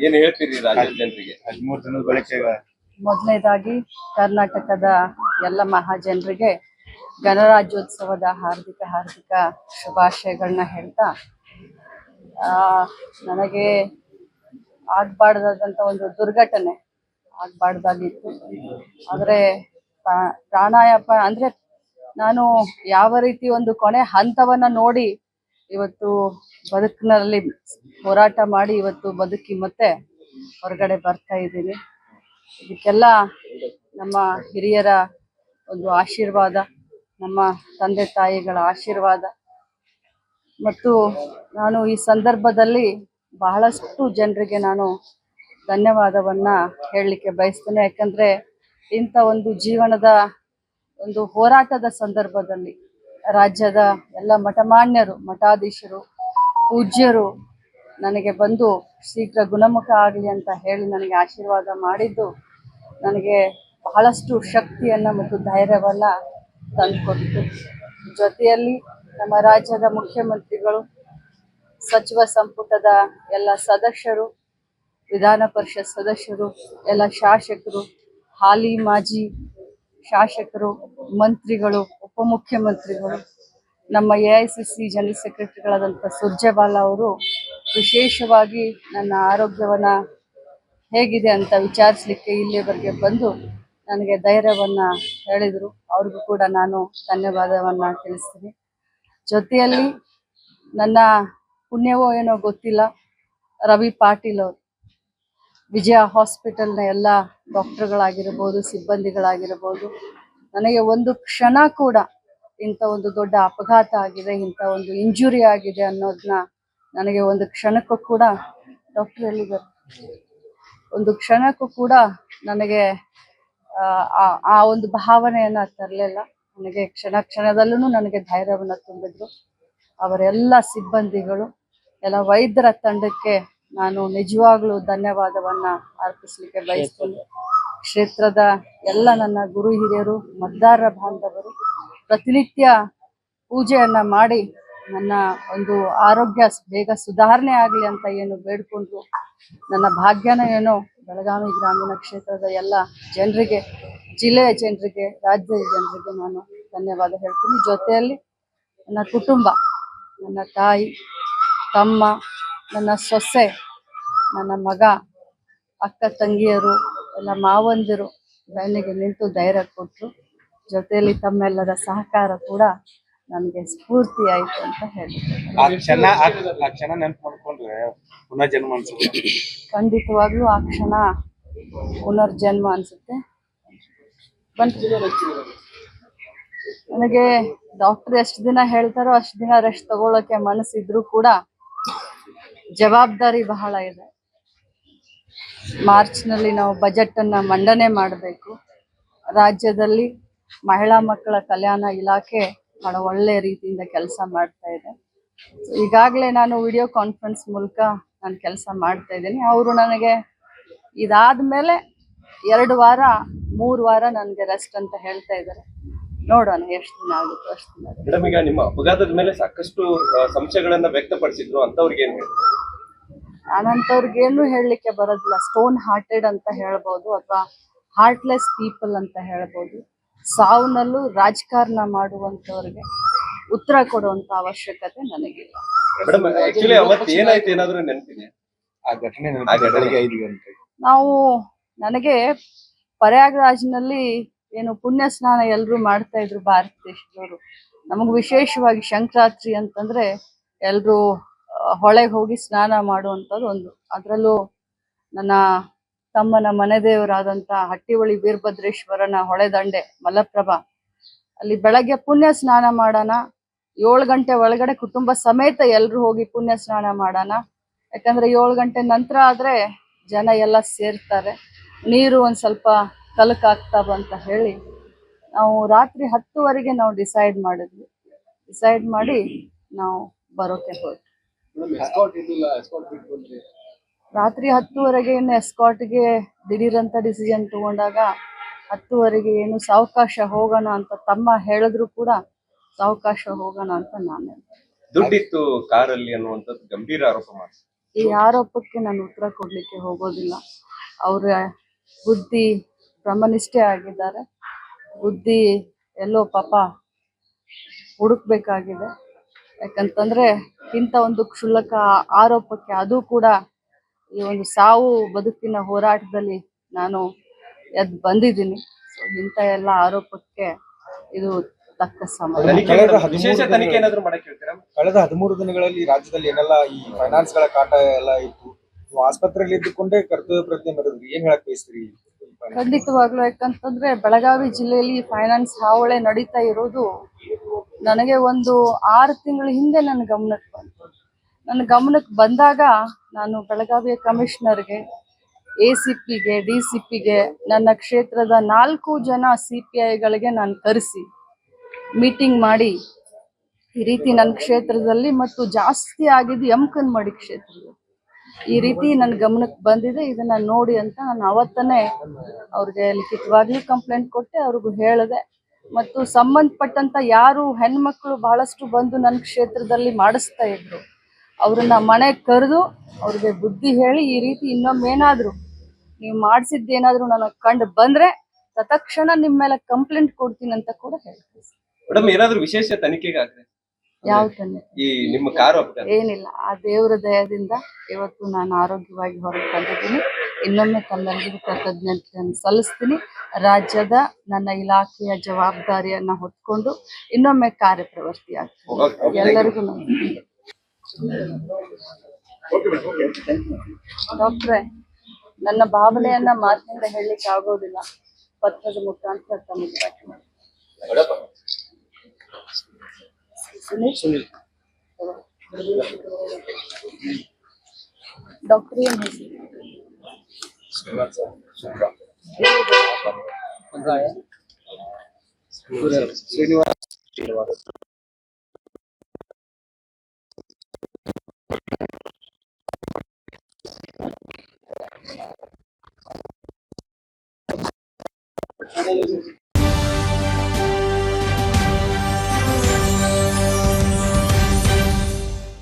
ಏನ್ ಹೇಳ್ತೀರಿ ರಾಜ್ಯದ ಜನರಿಗೆ 13 ದಿನದ ಬಳಿಕ? ಮೊದಲನೇದಾಗಿ ಕರ್ನಾಟಕದ ಎಲ್ಲ ಮಹಾಜನರಿಗೆ ಗಣರಾಜ್ಯೋತ್ಸವದ ಹಾರ್ದಿಕ ಶುಭಾಶಯಗಳನ್ನ ಹೇಳ್ತಾ, ನನಗೆ ಆಗಬಾರ್ದಾದಂಥ ಒಂದು ದುರ್ಘಟನೆ ಆಗಬಾರ್ದಾಗಿತ್ತು. ಆದರೆ ಪ್ರಾಣಾಯಾಮ ಅಂದರೆ ನಾನು ಯಾವ ರೀತಿ ಒಂದು ಕೊನೆ ಹಂತವನ್ನು ನೋಡಿ ಇವತ್ತು ಬದುಕಿನಲ್ಲಿ ಹೋರಾಟ ಮಾಡಿ ಇವತ್ತು ಬದುಕಿ ಮತ್ತೆ ಹೊರಗಡೆ ಬರ್ತಾ ಇದ್ದೀನಿ. ಇದಕ್ಕೆಲ್ಲ ನಮ್ಮ ಹಿರಿಯರ ಒಂದು ಆಶೀರ್ವಾದ, ನಮ್ಮ ತಂದೆ ತಾಯಿಗಳ ಆಶೀರ್ವಾದ, ಮತ್ತು ನಾನು ಈ ಸಂದರ್ಭದಲ್ಲಿ ಬಹಳಷ್ಟು ಜನರಿಗೆ ನಾನು ಧನ್ಯವಾದವನ್ನು ಹೇಳಲಿಕ್ಕೆ ಬಯಸ್ತೇನೆ. ಯಾಕಂದರೆ ಇಂಥ ಒಂದು ಜೀವನದ ಒಂದು ಹೋರಾಟದ ಸಂದರ್ಭದಲ್ಲಿ ರಾಜ್ಯದ ಎಲ್ಲ ಮಠಮಾನ್ಯರು, ಮಠಾಧೀಶರು, ಪೂಜ್ಯರು ನನಗೆ ಬಂದು ಶೀಘ್ರ ಗುಣಮುಖ ಆಗಲಿ ಅಂತ ಹೇಳಿ ನನಗೆ ಆಶೀರ್ವಾದ ಮಾಡಿದ್ದು ನನಗೆ ಬಹಳಷ್ಟು ಶಕ್ತಿಯನ್ನು ಮತ್ತು ಧೈರ್ಯವನ್ನು ತಂದುಕೊಟ್ಟಿತು. ಜೊತೆಯಲ್ಲಿ ನಮ್ಮ ರಾಜ್ಯದ ಮುಖ್ಯಮಂತ್ರಿಗಳು, ಸಚಿವ ಸಂಪುಟದ ಎಲ್ಲ ಸದಸ್ಯರು, ವಿಧಾನ ಪರಿಷತ್ ಸದಸ್ಯರು, ಎಲ್ಲ ಶಾಸಕರು, ಹಾಲಿ ಮಾಜಿ ಶಾಸಕರು, ಮಂತ್ರಿಗಳು, ಉಪಮುಖ್ಯಮಂತ್ರಿಗಳು, ನಮ್ಮ AICC ಜನರಲ್ ಸೆಕ್ರೆಟರಿಗಳಾದಂಥ ಸುರ್ಜೇವಾಲಾ ಅವರು ವಿಶೇಷವಾಗಿ ನನ್ನ ಆರೋಗ್ಯವನ್ನು ಹೇಗಿದೆ ಅಂತ ವಿಚಾರಿಸಲಿಕ್ಕೆ ಇಲ್ಲಿಯವರೆಗೆ ಬಂದು ನನಗೆ ಧೈರ್ಯವನ್ನು ಹೇಳಿದರು. ಅವ್ರಿಗೂ ಕೂಡ ನಾನು ಧನ್ಯವಾದವನ್ನು ತಿಳಿಸ್ತೀನಿ. ಜೊತೆಯಲ್ಲಿ ನನ್ನ ಪುಣ್ಯವೋ ಏನೋ ಗೊತ್ತಿಲ್ಲ, ರವಿ ಪಾಟೀಲ್ ಅವರು, ವಿಜಯ ಹಾಸ್ಪಿಟಲ್ನ ಎಲ್ಲ ಡಾಕ್ಟರ್ಗಳಾಗಿರ್ಬೋದು, ಸಿಬ್ಬಂದಿಗಳಾಗಿರ್ಬೋದು, ನನಗೆ ಒಂದು ಕ್ಷಣ ಕೂಡ ಇಂಥ ಒಂದು ದೊಡ್ಡ ಅಪಘಾತ ಆಗಿದೆ, ಇಂಥ ಒಂದು ಇಂಜುರಿ ಆಗಿದೆ ಅನ್ನೋದನ್ನ ನನಗೆ ಒಂದು ಕ್ಷಣಕ್ಕೂ ಕೂಡ ಡಾಕ್ಟರ್ ಎಲ್ಲಿದ್ದಾರೆ, ಒಂದು ಕ್ಷಣಕ್ಕೂ ಕೂಡ ನನಗೆ ಆ ಒಂದು ಭಾವನೆಯನ್ನು ತರಲಿಲ್ಲ. ನನಗೆ ಕ್ಷಣದಲ್ಲೂ ನನಗೆ ಧೈರ್ಯವನ್ನು ತುಂಬಿದ್ರು. ಅವರೆಲ್ಲ ಸಿಬ್ಬಂದಿಗಳು, ಎಲ್ಲ ವೈದ್ಯರ ತಂಡಕ್ಕೆ ನಾನು ನಿಜವಾಗ್ಲೂ ಧನ್ಯವಾದವನ್ನು ಅರ್ಪಿಸಲಿಕ್ಕೆ ಬಯಸ್ತೇನೆ. ಕ್ಷೇತ್ರದ ಎಲ್ಲ ನನ್ನ ಗುರು ಹಿರಿಯರು, ಮತದಾರರ ಬಾಂಧವರು ಪ್ರತಿನಿತ್ಯ ಪೂಜೆಯನ್ನು ಮಾಡಿ ನನ್ನ ಒಂದು ಆರೋಗ್ಯ ಬೇಗ ಸುಧಾರಣೆ ಆಗಲಿ ಅಂತ ಏನು ಬೇಡ್ಕೊಂಡ್ರು, ನನ್ನ ಭಾಗ್ಯನ ಏನೋ ಬೆಳಗಾವಿ ಗ್ರಾಮೀಣ ಕ್ಷೇತ್ರದ ಎಲ್ಲ ಜನರಿಗೆ, ಜಿಲ್ಲೆಯ ಜನರಿಗೆ, ರಾಜ್ಯದ ಜನರಿಗೆ ನಾನು ಧನ್ಯವಾದ ಹೇಳ್ತೀನಿ. ಜೊತೆಯಲ್ಲಿ ನನ್ನ ಕುಟುಂಬ, ನನ್ನ ತಾಯಿ, ತಮ್ಮ, ನನ್ನ ಸೊಸೆ, ನನ್ನ ಮಗ, ಅಕ್ಕ ತಂಗಿಯರು, ಎಲ್ಲ ಮಾವಂದಿರು ಬೆನ್ನಿಗೆ ನಿಂತು ಧೈರ್ಯ ಕೊಟ್ಟರು. ಜೊತೆಯಲ್ಲಿ ತಮ್ಮೆಲ್ಲರ ಸಹಕಾರ ಕೂಡ ನನಗೆ ಸ್ಫೂರ್ತಿ ಆಯಿತು ಅಂತ ಹೇಳ್ತೀನಿ. ಖಂಡಿತವಾಗ್ಲೂ ಆ ಕ್ಷಣ ಪುನರ್ಜನ್ಮ ಅನಿಸುತ್ತೆ. ನನಗೆ ಡಾಕ್ಟರ್ ಎಷ್ಟು ದಿನ ಹೇಳ್ತಾರೋ ಅಷ್ಟು ದಿನ ರೆಸ್ಟ್ ತಗೊಳ್ಳೋಕೆ ಮನಸ್ಸಿದ್ರು ಕೂಡ ಜವಾಬ್ದಾರಿ ಬಹಳ ಇದೆ. ಮಾರ್ಚ್ನಲ್ಲಿ ನಾವು ಬಜೆಟನ್ನು ಮಂಡನೆ ಮಾಡಬೇಕು. ರಾಜ್ಯದಲ್ಲಿ ಮಹಿಳಾ ಮಕ್ಕಳ ಕಲ್ಯಾಣ ಇಲಾಖೆ ಬಹಳ ಒಳ್ಳೆಯ ರೀತಿಯಿಂದ ಕೆಲಸ ಮಾಡ್ತಾ ಇದೆ. ಈಗಾಗಲೇ ನಾನು ವಿಡಿಯೋ ಕಾನ್ಫರೆನ್ಸ್ ಮೂಲಕ ನಾನು ಕೆಲಸ ಮಾಡ್ತಾ ಇದ್ದೀನಿ. ಅವರು ನನಗೆ ಇದಾದ ಮೇಲೆ 2 ವಾರ 3 ವಾರ ನನಗೆ ರೆಸ್ಟ್ ಅಂತ ಹೇಳ್ತಾ ಇದ್ದಾರೆ. ನೋಡೋಣ ಎಷ್ಟು ದಿನ ಆಗುತ್ತೋ ಅಷ್ಟು ದಿನ. ಮೇಡಮ್, ಈಗ ನಿಮ್ಮ ಅಪಘಾತದ ಮೇಲೆ ಸಾಕಷ್ಟು ಸಂಶಯಗಳನ್ನ ವ್ಯಕ್ತಪಡಿಸಿದ್ರು, ಅಂತವ್ರಿಗೆ ಏನು ಹೇಳ್ತಾರೆ? ನಾನಂತವ್ರಿಗೇನು ಹೇಳಲಿಕ್ಕೆ ಬರೋದಿಲ್ಲ. ಸ್ಟೋನ್ ಹಾರ್ಟೆಡ್ ಅಂತ ಹೇಳ್ಬೋದು, ಅಥವಾ ಹಾರ್ಟ್ಲೆಸ್ ಪೀಪಲ್ ಅಂತ ಹೇಳ್ಬೋದು. ಸಾವುನಲ್ಲೂ ರಾಜಕಾರಣ ಮಾಡುವಂಥವ್ರಿಗೆ ಉತ್ತರ ಕೊಡುವಂಥ ಅವಶ್ಯಕತೆ ನನಗಿಲ್ಲ. ನನಗೆ ಪ್ರಯಾಗ್ರಾಜ್ನಲ್ಲಿ ಏನು ಪುಣ್ಯ ಸ್ನಾನ ಎಲ್ಲರೂ ಮಾಡ್ತಾ ಇದ್ರು ಭಾರತ ದೇಶದವರು. ನಮಗೆ ವಿಶೇಷವಾಗಿ ಸಂಕ್ರಾಂತಿ ಅಂತಂದ್ರೆ ಎಲ್ಲರೂ ಹೊಳೆಗೆ ಹೋಗಿ ಸ್ನಾನ ಮಾಡುವಂಥದ್ದು ಒಂದು. ಅದರಲ್ಲೂ ನನ್ನ ತಮ್ಮನ ಮನೆ ದೇವರಾದಂಥ ಹಟ್ಟಿಹೊಳಿ ವೀರಭದ್ರೇಶ್ವರನ ಹೊಳೆದಂಡೆ ಮಲಪ್ರಭಾ, ಅಲ್ಲಿ ಬೆಳಗ್ಗೆ ಪುಣ್ಯ ಸ್ನಾನ ಮಾಡೋಣ, 7 ಗಂಟೆ ಒಳಗಡೆ ಕುಟುಂಬ ಸಮೇತ ಎಲ್ಲರೂ ಹೋಗಿ ಪುಣ್ಯ ಸ್ನಾನ ಮಾಡೋಣ. ಯಾಕಂದ್ರೆ 7 ಗಂಟೆ ನಂತರ ಆದರೆ ಜನ ಎಲ್ಲ ಸೇರ್ತಾರೆ, ನೀರು ಒಂದು ಸ್ವಲ್ಪ ಕಲಕಾಗ್ತಾವ ಅಂತ ಹೇಳಿ ನಾವು ರಾತ್ರಿ 10ವರೆಗೆ ನಾವು ಡಿಸೈಡ್ ಮಾಡಿ ನಾವು ಬರೋಕೆ ಹೋದ್ವಿ. ರಾತ್ರಿ 10ವರೆಗೆ ಇನ್ನು ಎಸ್ಕಾಟ್ಗೆ ದಿಢೀರಂತ ಡಿಸಿಷನ್ ತಗೊಂಡಾಗ 10ವರೆಗೆ ಏನು ಸಾವಕಾಶ ಹೋಗೋಣ ಅಂತ ತಮ್ಮ ಹೇಳಿದ್ರು ಕೂಡ ಸಾವಕಾಶ ಹೋಗೋಣ ಅಂತ ನಾನು ಹೇಳ್ತೀನಿ. ದುಡ್ಡಿತ್ತು ಕಾರಲ್ಲಿ ಅನ್ನುವಂಥದ್ದು ಗಂಭೀರ ಆರೋಪ ಮಾಡ್ತಾರೆ. ಈ ಆರೋಪಕ್ಕೆ ನಾನು ಉತ್ತರ ಕೊಡ್ಲಿಕ್ಕೆ ಹೋಗೋದಿಲ್ಲ. ಅವರ ಬುದ್ಧಿ ಬ್ರಹ್ಮನಿಷ್ಠೆ ಆಗಿದ್ದಾರೆ. ಬುದ್ಧಿ ಎಲ್ಲೋ ಪಾಪ ಹುಡುಕ್ಬೇಕಾಗಿದೆ. ಯಾಕಂತಂದ್ರೆ ಇಂಥ ಒಂದು ಕ್ಷುಲ್ಲಕ ಆರೋಪಕ್ಕೆ, ಅದು ಕೂಡ ಈ ಒಂದು ಸಾವು ಬದುಕಿನ ಹೋರಾಟದಲ್ಲಿ ನಾನು ಎದ್ದು ಬಂದಿದ್ದೀನಿ. ಸೊ ಇಂಥ ಎಲ್ಲ ಆರೋಪಕ್ಕೆ ಇದು ತಕ್ಕ ಸಮಯ. ವಿಶೇಷ ತನಿಖೆ ಏನಾದ್ರು ಮಾಡಕ್ ಹೇಳ್ತೀರಾ? ಕಳೆದ 13 ದಿನಗಳಲ್ಲಿ ರಾಜ್ಯದಲ್ಲಿ ಏನೆಲ್ಲ ಈ ಫೈನಾನ್ಸ್ ಗಳ ಕಾಟ ಎಲ್ಲ ಇತ್ತು, ನೀವು ಆಸ್ಪತ್ರೆಯಲ್ಲಿ ಇದ್ದುಕೊಂಡೇ ಕರ್ತವ್ಯ ಪ್ರಜ್ಞೆ ಮೆರೆದ್ರಿ, ಏನ್ ಹೇಳಕ್ ಬಯಸ್ತೀರಿ? ಖಂಡಿತವಾಗ್ಲೂ. ಯಾಕಂತಂದ್ರೆ ಬೆಳಗಾವಿ ಜಿಲ್ಲೆಯಲ್ಲಿ ಫೈನಾನ್ಸ್ ಹಾವಳಿ ನಡೀತಾ ಇರೋದು ನನಗೆ ಒಂದು 6 ತಿಂಗಳ ಹಿಂದೆ ನನ್ನ ಗಮನಕ್ಕೆ ಬಂತು. ನನ್ನ ಗಮನಕ್ಕೆ ಬಂದಾಗ ನಾನು ಬೆಳಗಾವಿಯ ಕಮಿಷನರ್ಗೆ, ACPಗೆ, DCPಗೆ, ನನ್ನ ಕ್ಷೇತ್ರದ 4 ಜನ CPIಗಳಿಗೆ ನಾನು ಕರೆಸಿ ಮೀಟಿಂಗ್ ಮಾಡಿ, ಈ ರೀತಿ ನನ್ನ ಕ್ಷೇತ್ರದಲ್ಲಿ ಮತ್ತು ಜಾಸ್ತಿ ಆಗಿದ್ದು ಯಮಕನಮಡಿ ಕ್ಷೇತ್ರದಲ್ಲಿ ಈ ರೀತಿ ನನ್ನ ಗಮನಕ್ಕೆ ಬಂದಿದೆ, ಇದನ್ನ ನೋಡಿ ಅಂತ ನಾನು ಅವತ್ತನೇ ಅವ್ರಿಗೆ ಲಿಖಿತವಾಗ್ಲೂ ಕಂಪ್ಲೇಂಟ್ ಕೊಟ್ಟೆ, ಅವ್ರಿಗೂ ಹೇಳಿದೆ. ಮತ್ತು ಸಂಬಂಧಪಟ್ಟಂತ ಯಾರು ಹೆಣ್ಮಕ್ಳು ಬಹಳಷ್ಟು ಬಂದು ನನ್ನ ಕ್ಷೇತ್ರದಲ್ಲಿ ಮಾಡಿಸ್ತಾ ಇದ್ರು ಅವ್ರನ್ನ ಮನೆಗೆ ಕರೆದು ಅವ್ರಿಗೆ ಬುದ್ಧಿ ಹೇಳಿ, ಈ ರೀತಿ ಇನ್ನೊಮ್ಮೇನಾದ್ರು ನೀವು ಮಾಡಿಸಿದ್ದೇನಾದ್ರೂ ನನಗೆ ಕಂಡು ಬಂದ್ರೆ ತತ್ಕ್ಷಣ ನಿಮ್ಮ ಮೇಲೆ ಕಂಪ್ಲೇಂಟ್ ಕೊಡ್ತೀನಿ ಅಂತ ಕೂಡ ಹೇಳ್ತೀನಿ. ಮೇಡಮ್, ಏನಾದ್ರು ವಿಶೇಷ ತನಿಖೆಗಾದ್ರೆ ಯಾವ ತನಿಖೆ? ಈ ನಿಮ್ಮ ಕಾರು ಏನಿಲ್ಲ, ಆ ದೇವರ ದಯದಿಂದ ಇವತ್ತು ನಾನು ಆರೋಗ್ಯವಾಗಿ ಹೊರಗೆ ಬಂದಿದ್ದೀನಿ. ಇನ್ನೊಮ್ಮೆ ತಮ್ಮೆಲ್ಲರಿಗೂ ಕೃತಜ್ಞತೆಯನ್ನು ಸಲ್ಲಿಸ್ತೀನಿ. ರಾಜ್ಯದ ನನ್ನ ಇಲಾಖೆಯ ಜವಾಬ್ದಾರಿಯನ್ನ ಹೊತ್ಕೊಂಡು ಇನ್ನೊಮ್ಮೆ ಕಾರ್ಯಪ್ರವೃತ್ತಿ ಆಗ್ತೀನಿ. ಎಲ್ಲರಿಗೂ ಡಾಕ್ಟ್ರೆ, ನನ್ನ ಭಾವನೆಯನ್ನ ಮಾತಿನಿಂದ ಹೇಳಲಿಕ್ಕೆ ಆಗೋದಿಲ್ಲ, ಪತ್ರದ ಮುಖಾಂತರ ತಮಗೆ ವ್ಯಕ್ತ ಮಾಡಿ. ಡಾಕ್ಟರ್ ಏನ್ ಹೆಸರು?